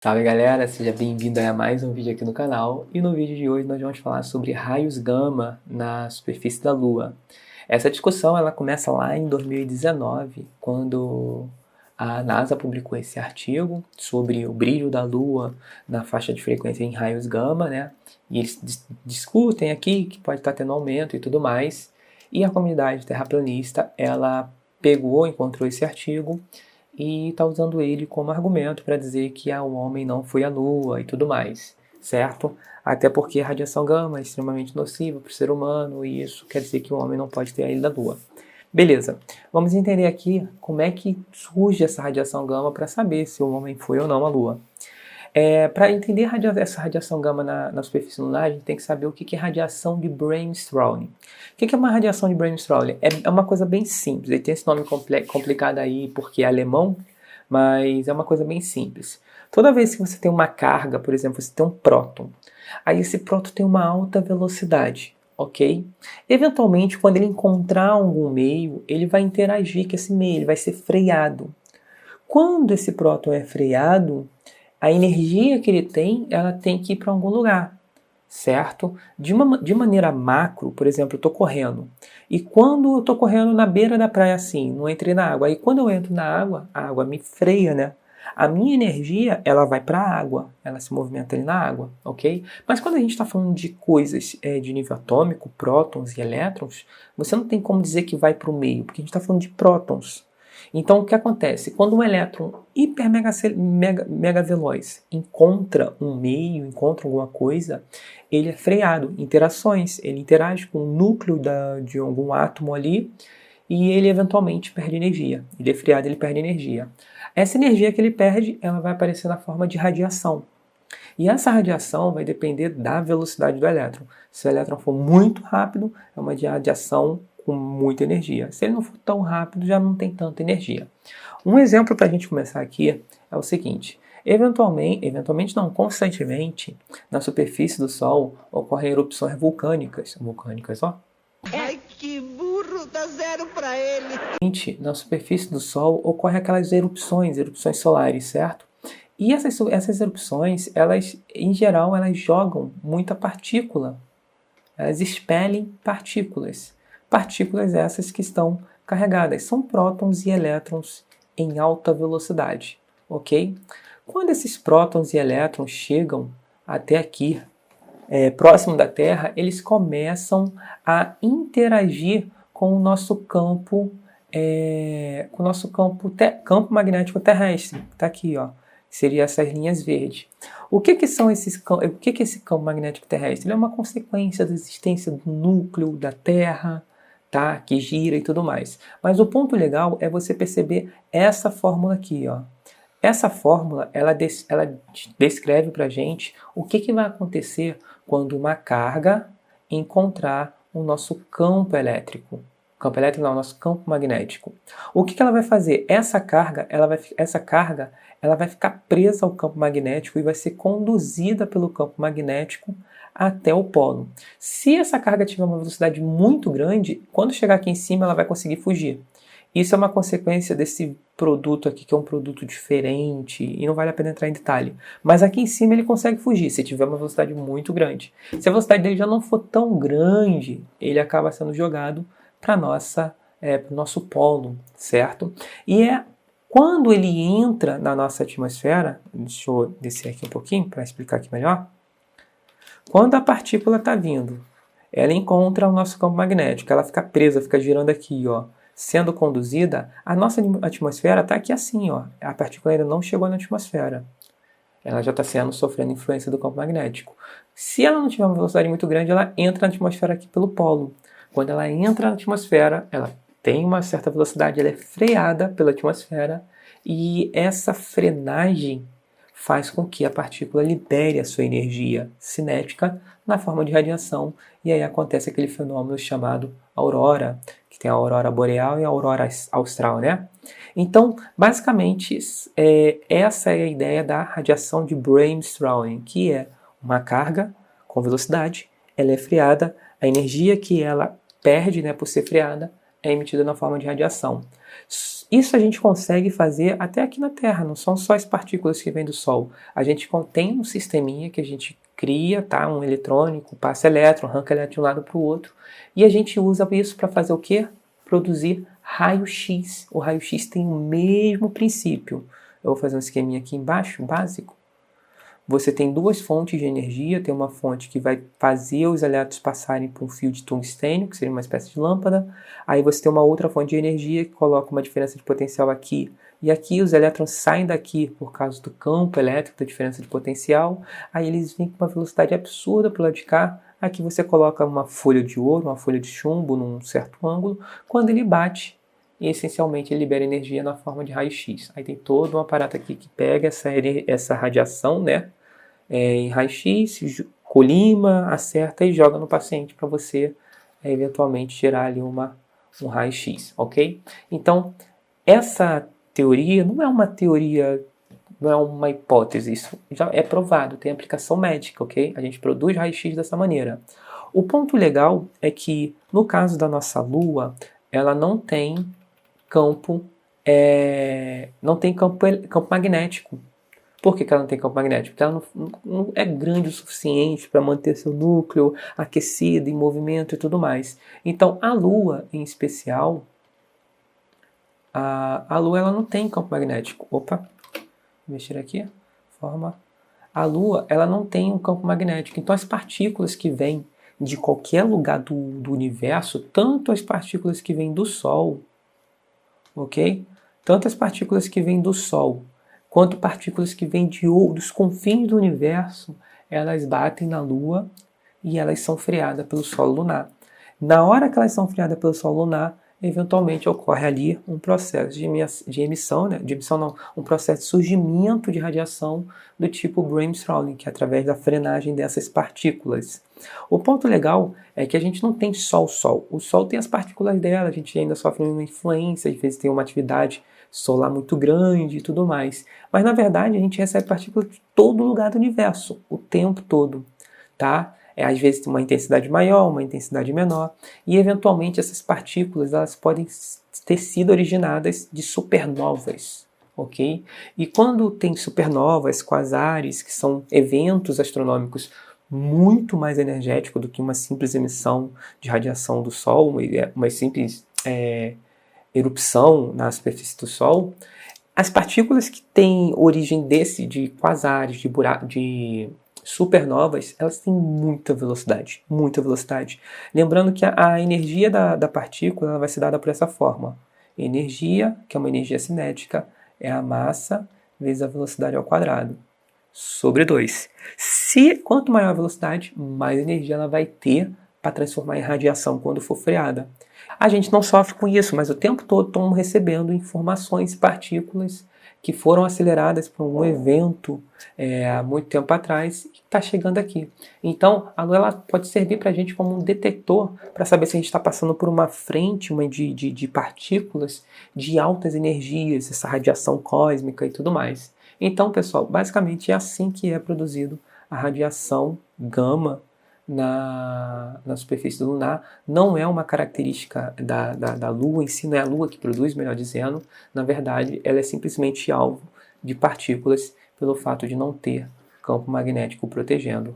Salve galera, seja bem-vindo a mais um vídeo aqui no canal e no vídeo de hoje nós vamos falar sobre raios gama na superfície da Lua. Essa discussão ela começa lá em 2019, quando a NASA publicou esse artigo sobre o brilho da Lua na faixa de frequência em raios gama, né? E eles discutem aqui que pode estar tendo aumento e tudo mais. E a comunidade terraplanista ela encontrou esse artigo e está usando ele como argumento para dizer que o homem não foi à Lua e tudo mais, certo? Até porque a radiação gama é extremamente nociva para o ser humano e isso quer dizer que o homem não pode ter a ilha da Lua. Beleza, vamos entender aqui como é que surge essa radiação gama para saber se o homem foi ou não à Lua. Para entender essa radiação gama na superfície lunar, a gente tem que saber o que é radiação de brainstorming. O que é uma radiação de brainstorming? É uma coisa bem simples, ele tem esse nome complicado aí porque é alemão, mas é uma coisa bem simples. Toda vez que você tem uma carga, por exemplo, você tem um próton, aí esse próton tem uma alta velocidade, ok? Eventualmente, quando ele encontrar algum meio, ele vai interagir com esse meio, ele vai ser freado. Quando esse próton é freado, a energia que ele tem, ela tem que ir para algum lugar, certo? De maneira macro, por exemplo, eu estou correndo. E quando eu estou correndo na beira da praia assim, não entrei na água. Aí quando eu entro na água, a água me freia, né? A minha energia, ela vai para a água, ela se movimenta ali na água, ok? Mas quando a gente está falando de coisas de nível atômico, prótons e elétrons, você não tem como dizer que vai para o meio, porque a gente está falando de prótons. Então, o que acontece? Quando um elétron mega veloz encontra um meio, encontra alguma coisa, ele é freado, interações, ele interage com o núcleo de algum átomo ali e ele eventualmente perde energia. Ele é freado, ele perde energia. Essa energia que ele perde, ela vai aparecer na forma de radiação. E essa radiação vai depender da velocidade do elétron. Se o elétron for muito rápido, é uma radiação com muita energia. Se ele não for tão rápido, já não tem tanta energia. Um exemplo para a gente começar aqui é o seguinte. Eventualmente não, constantemente, na superfície do Sol ocorrem erupções vulcânicas. Vulcânicas, ó. Ai, que burro, dá zero pra ele. Na superfície do Sol ocorrem aquelas erupções solares, certo? E essas erupções, elas, em geral, elas jogam muita partícula. Elas expelem partículas. Partículas essas que estão carregadas. São prótons e elétrons em alta velocidade, ok? Quando esses prótons e elétrons chegam até aqui, próximo da Terra, eles começam a interagir com o nosso campo, campo magnético terrestre. Está aqui, ó. Seria essas linhas verdes. O que é esse campo magnético terrestre? Ele é uma consequência da existência do núcleo da Terra, tá? Que gira e tudo mais. Mas o ponto legal é você perceber essa fórmula aqui, ó. Essa fórmula ela descreve para a gente o que vai acontecer quando uma carga encontrar o nosso campo elétrico. Campo elétrico não, o nosso campo magnético. O que ela vai fazer? Essa carga ela vai ficar presa ao campo magnético e vai ser conduzida pelo campo magnético até o polo. Se essa carga tiver uma velocidade muito grande, quando chegar aqui em cima ela vai conseguir fugir. Isso é uma consequência desse produto aqui, que é um produto diferente, e não vale a pena entrar em detalhe. Mas aqui em cima ele consegue fugir, se tiver uma velocidade muito grande. Se a velocidade dele já não for tão grande, ele acaba sendo jogado para o nosso polo, certo? E quando ele entra na nossa atmosfera, deixa eu descer aqui um pouquinho para explicar aqui melhor. Quando a partícula está vindo, ela encontra o nosso campo magnético, ela fica presa, fica girando aqui, ó, sendo conduzida, a nossa atmosfera está aqui assim, ó. A partícula ainda não chegou na atmosfera. Ela já está sofrendo influência do campo magnético. Se ela não tiver uma velocidade muito grande, ela entra na atmosfera aqui pelo polo. Quando ela entra na atmosfera, ela tem uma certa velocidade, ela é freada pela atmosfera e essa frenagem faz com que a partícula libere a sua energia cinética na forma de radiação e aí acontece aquele fenômeno chamado aurora, que tem a aurora boreal e a aurora austral, né? Então, basicamente, essa é a ideia da radiação de brainstorming, que é uma carga com velocidade, ela é freada, a energia que ela perde, né, por ser freada é emitida na forma de radiação. Isso a gente consegue fazer até aqui na Terra, não são só as partículas que vêm do Sol. A gente contém um sisteminha que a gente cria, tá? Um eletrônico, passa elétron, arranca elétron de um lado para o outro, e a gente usa isso para fazer o quê? Produzir raio-x. O raio-x tem o mesmo princípio. Eu vou fazer um esqueminha aqui embaixo, básico. Você tem duas fontes de energia, tem uma fonte que vai fazer os elétrons passarem por um fio de tungstênio, que seria uma espécie de lâmpada. Aí você tem uma outra fonte de energia que coloca uma diferença de potencial aqui. E aqui os elétrons saem daqui por causa do campo elétrico, da diferença de potencial. Aí eles vêm com uma velocidade absurda para o lado de cá. Aqui você coloca uma folha de ouro, uma folha de chumbo num certo ângulo. Quando ele bate, e essencialmente ele libera energia na forma de raio-x. Aí tem todo um aparato aqui que pega essa radiação, né? Em raio-x, colima, acerta e joga no paciente para você eventualmente gerar ali um raio-x, ok? Então, essa teoria não é uma teoria, não é uma hipótese, isso já é provado, tem aplicação médica, ok? A gente produz raio-x dessa maneira. O ponto legal é que, no caso da nossa Lua, ela não tem campo magnético. Por que ela não tem campo magnético? Porque ela não é grande o suficiente para manter seu núcleo aquecido, em movimento e tudo mais. Então, a Lua, em especial, a Lua ela não tem campo magnético. Opa, vou mexer aqui. A Lua ela não tem um campo magnético. Então, as partículas que vêm de qualquer lugar do universo, tanto as partículas que vêm do Sol, ok? Tanto as partículas que vêm do Sol, quanto partículas que vêm dos confins do universo, elas batem na Lua e elas são freadas pelo solo lunar. Na hora que elas são freadas pelo solo lunar, eventualmente ocorre ali um processo de emissão, né? Um processo de surgimento de radiação do tipo brainstorming, que é através da frenagem dessas partículas. O ponto legal é que a gente não tem só o Sol. O Sol tem as partículas dela, a gente ainda sofre uma influência, às vezes tem uma atividade solar muito grande e tudo mais. Mas, na verdade, a gente recebe partículas de todo lugar do universo, o tempo todo, tá? Às vezes tem uma intensidade maior, uma intensidade menor, e eventualmente essas partículas elas podem ter sido originadas de supernovas, ok? E quando tem supernovas, quasares, que são eventos astronômicos muito mais energéticos do que uma simples emissão de radiação do Sol, uma simples erupção na superfície do Sol, as partículas que têm origem de quasares, de supernovas, elas têm muita velocidade, muita velocidade. Lembrando que a energia da partícula ela vai ser dada por essa forma. Energia, que é uma energia cinética, é a massa vezes a velocidade ao quadrado, sobre 2. Quanto maior a velocidade, mais energia ela vai ter para transformar em radiação quando for freada. A gente não sofre com isso, mas o tempo todo estamos recebendo informações, partículas que foram aceleradas por um evento há muito tempo atrás e está chegando aqui. Então, a Lua ela pode servir para a gente como um detector para saber se a gente está passando por uma frente de partículas de altas energias, essa radiação cósmica e tudo mais. Então, pessoal, basicamente é assim que é produzido a radiação gama na superfície lunar. Não é uma característica da Lua em si, não é a Lua que produz, melhor dizendo. Na verdade, ela é simplesmente alvo de partículas pelo fato de não ter campo magnético protegendo.